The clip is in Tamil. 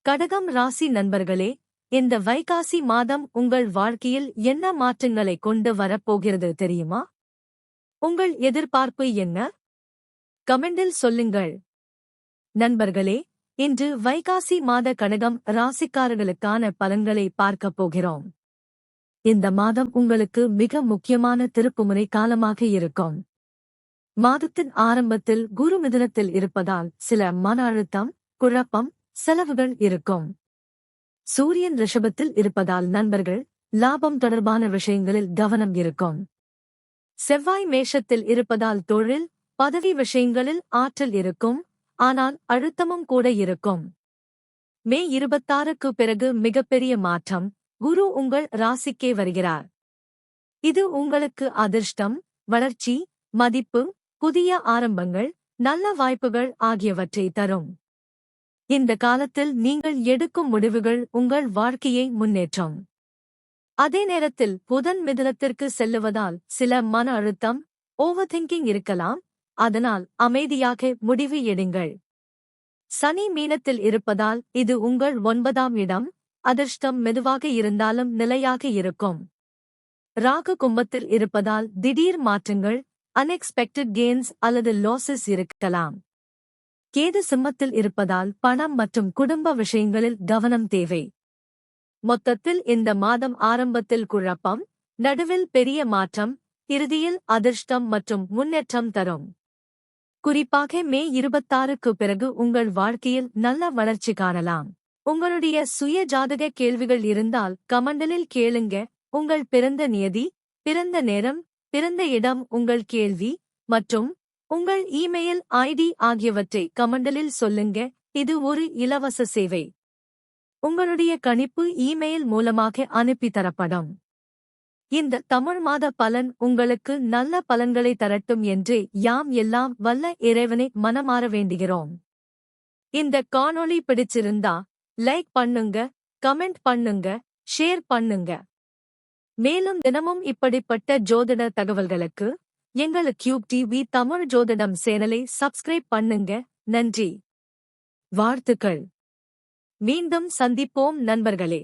கடகம் ராசி நண்பர்களே, இந்த வைகாசி மாதம் உங்கள் வாழ்க்கையில் என்ன மாற்றங்களை கொண்டு வரப்போகிறது தெரியுமா? உங்கள் எதிர்பார்ப்பு என்ன? கமெண்டில் சொல்லுங்கள். நண்பர்களே, இன்று வைகாசி மாத கடகம் ராசிக்காரர்களுக்கான பலன்களை பார்க்கப் போகிறோம். இந்த மாதம் உங்களுக்கு மிக முக்கியமான திருப்புமுனை காலமாக இருக்கும். மாதத்தின் ஆரம்பத்தில் குரு மிதுனத்தில் இருப்பதால் சில மன அழுத்தம், குழப்பம், செலவுகள் இருக்கும். சூரியன் ரிஷபத்தில் இருப்பதால் நண்பர்கள், லாபம் தொடர்பான விஷயங்களில் கவனம் இருக்கும். செவ்வாய் மேஷத்தில் இருப்பதால் தொழில், பதவி விஷயங்களில் ஆற்றல் இருக்கும், ஆனால் அழுத்தமும் கூட இருக்கும். மே 26க்கு பிறகு மிகப்பெரிய மாற்றம், குரு உங்கள் ராசிக்கே வருகிறார். இது உங்களுக்கு அதிர்ஷ்டம், வளர்ச்சி, மதிப்பு, புதிய ஆரம்பங்கள், நல்ல வாய்ப்புகள் ஆகியவற்றை தரும். இந்த காலத்தில் நீங்கள் எடுக்கும் முடிவுகள் உங்கள் வாழ்க்கையை முன்னேற்றும். அதே நேரத்தில் புதன் மிதுனத்திற்கு செல்லுவதால் சில மன அழுத்தம், ஓவர் திங்கிங் இருக்கலாம், அதனால் அமைதியாக முடிவு எடுங்கள். சனி மீனத்தில் இருப்பதால் இது உங்கள் 9ஆம் இடம், அதிர்ஷ்டம் மெதுவாக இருந்தாலும் நிலையாக இருக்கும். ராகு கும்பத்தில் இருப்பதால் திடீர் மாற்றங்கள், அன்எக்ஸ்பெக்டட் கெயின்ஸ் அல்லது லாசஸ் இருக்கலாம். கேது சிம்மத்தில் இருப்பதால் பணம் மற்றும் குடும்ப விஷயங்களில் கவனம் தேவை. மொத்தத்தில் இந்த மாதம் ஆரம்பத்தில் குழப்பம், நடுவில் பெரிய மாற்றம், இறுதியில் அதிர்ஷ்டம் மற்றும் முன்னேற்றம் தரும். குறிப்பாக மே 26க்கு பிறகு உங்கள் வாழ்க்கையில் நல்ல வளர்ச்சி காணலாம். உங்களுடைய சுய ஜாதக கேள்விகள் இருந்தால் கமெண்டில் கேளுங்க. உங்கள் பிறந்த நியதி, பிறந்த நேரம், பிறந்த இடம், உங்கள் கேள்வி மற்றும் உங்கள் இமெயில் ஐடி ஆகியவற்றை கமெண்டில் சொல்லுங்க. இது ஒரு இலவச சேவை. உங்களுடைய கணிப்பு இமெயில் மூலமாக அனுப்பி தரப்படும். இந்த தமிழ் மாத பலன் உங்களுக்கு நல்ல பலன்களை தரட்டும் என்று யாம் எல்லாம் வல்ல இறைவனை மனமாற வேண்டுகிறோம். இந்த காணொளி பிடிச்சிருந்தா லைக் பண்ணுங்க, கமெண்ட் பண்ணுங்க, ஷேர் பண்ணுங்க. மேலும் தினமும் இப்படிப்பட்ட ஜோதிட தகவல்களுக்கு எங்கள் கியூப் டிவி தமிழ் ஜோதிடம் சேனலை சப்ஸ்கிரைப் பண்ணுங்க. நன்றி, வாழ்த்துக்கள். மீண்டும் சந்திப்போம் நண்பர்களே.